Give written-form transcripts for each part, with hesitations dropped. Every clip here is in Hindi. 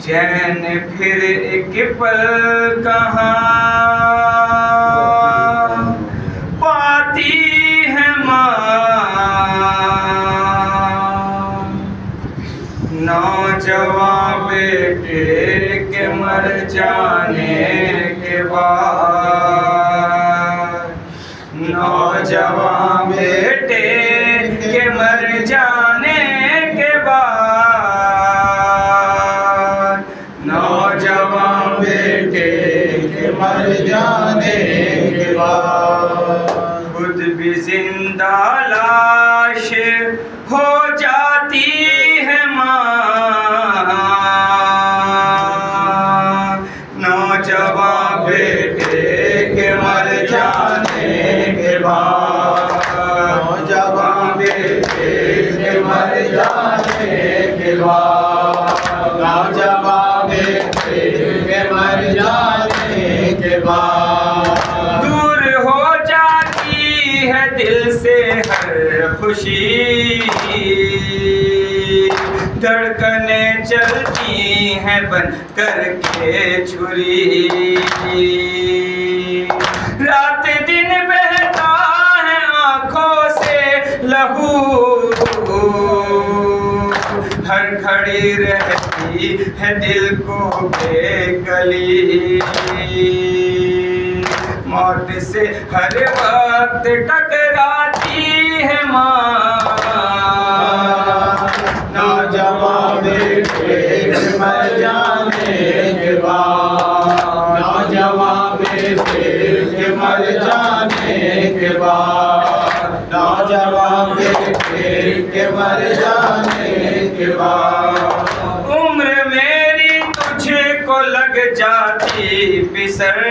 चैन फिर एक पल कहाँ पाती है माँ। नौजवान बेटे के मर जाने के बाद, नौजवान बेटे के मर जाने के बाद, नौजवान बेटे के मर जाने के बाद, खुद भी जिंदा लाश हो जाती है माँ। नौजवान बेटे के मर जाने के बाद, नौजवान बेटे के मर जाने के बाद, नौजवान बेटे के मर जाने के बाद, दूर हो जाती है दिल से हर खुशी, धड़कने चलती हैं बन करके छुरी। रात दिन बहता है आँखों से लहू, हर घड़ी रहती है दिल को बेकली। मौत से हर वक्त टकराती है माँ। नौजवान बेटे मर जाने के बाद, नौजवान बेटे के मर जाने के बाद, नौजवान बेटे के मर जाने के बाद, उम्र मेरी तुझको लग जाती पिसर,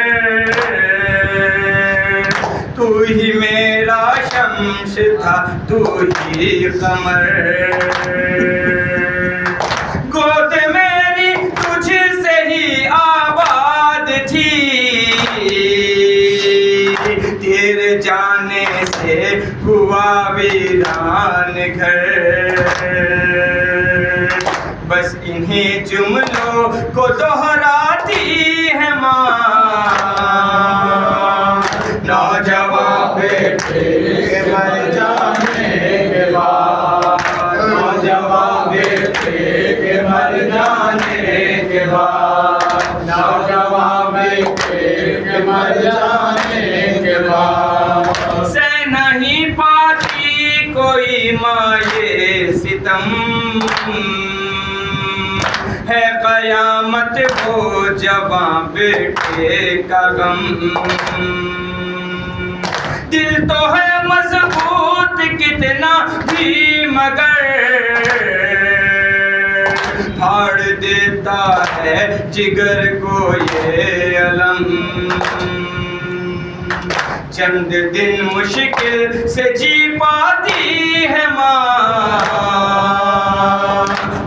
तू ही मेरा शम्स था तू ही कमर। गोद मेरी तुझसे ही आबाद थी, तेरे जाने से हुआ वीरान घर। बस इन्हीं जुमलों को दोहराती है माँ। नौजवान बेटे के मर जाने के बाद, नौजवान बेटे के मर जाने के बाद, नौजवान बेटे के मर जाने के बाद, सह नहीं पाती कोई माँ ये सितम, है कयामत वो जवां बेटे का गम। दिल तो है मजबूत कितना भी मगर, फाड़ देता है जिगर को ये अलम। चंद दिन मुश्किल से जी पाती है माँ।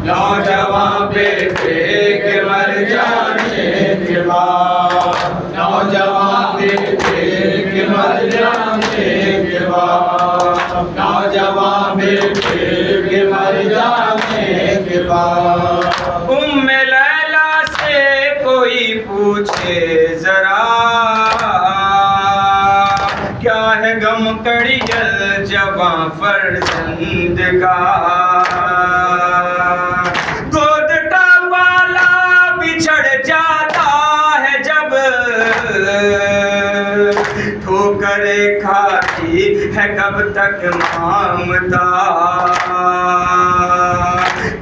नौजवान बेटे के मर जाने के बाद, नौजवान बेटे के मर जाने के बाद, नौजवान बेटे के मर जाने के बाद, उम्मे लैला से कोई पूछे जरा, क्या है गम कड़ियल जवां फर्जंद का। गोद का बाला बिछड़ जाता है जब, ठोकरे खाती है कब तक ममता।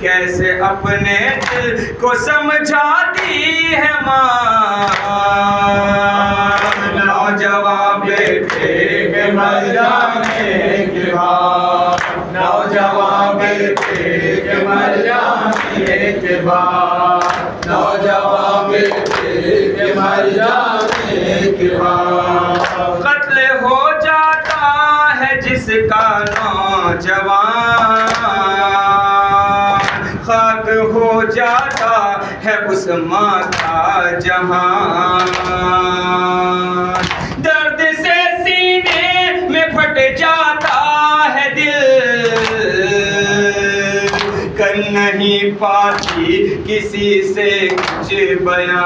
कैसे अपने दिल को समझाती है माँ। नौजवान बेटे के मर जाने के बाद, नौजवान बेटे के मर जाने के बाद, नौजवान बेटे के मर जाने के बाद, कत्ल हो जाता है जिसका नौजवान, खाक हो जाता है उस माँ का जहां। दर्द से सीने में फट जाता है दिल, कन्न नहीं पाती किसी से कुछ बयान,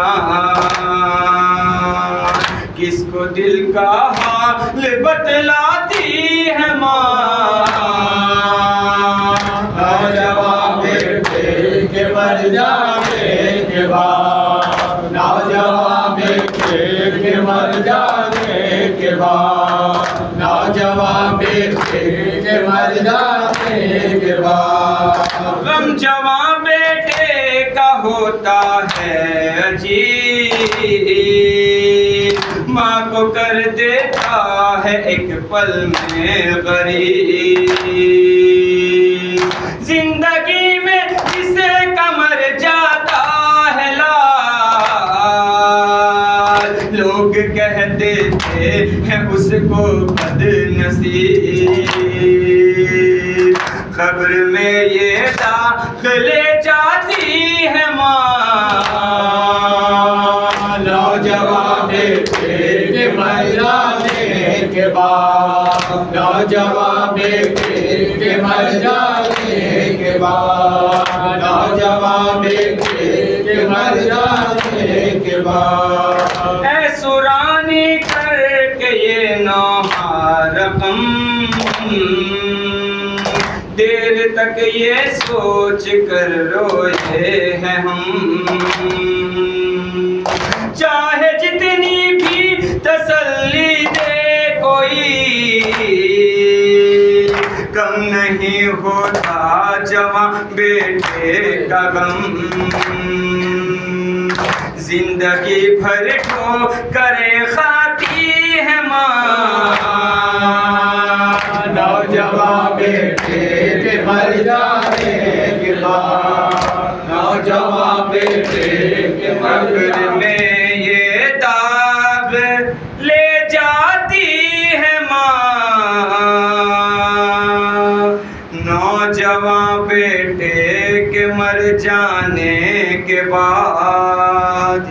किसको दिल का हाल बतलाती है माँ। नौजवान बेटे के मर जाने के बाद, नौजवान बेटे के मर जाने के बाद, नौजवान बेटे के मर जाने के बाद, गम जवां बेटे का होता है अजीब, माँ को कर देता है एक पल में गरीब। जिंदगी में जिसे कमर जाता है लाल, लोग कह देते हैं उसको बदनसीब। खबर में ये दाखिले जाती है माँ। नौजवान बेटे के मर जाने के बाद, नौजवान बेटे के मर जाने के बाद, नौजवान बेटे के मर जाने के बाद, ऐ सुरानी करके ये नौहा रकम, देर तक ये सोच कर रोए हैं हम। चाहे जितनी भी तसल्ली दे कोई, कम नहीं होता जवां बेटे का गम। जिंदगी भर ठोकरें खाती है माँ। नौजवान बेटे के मर जाने के बाद, नौजवान बेटे के मर कब्र में ये दाग ले जाती है माँ। नौजवान बेटे के मर जाने के बाद।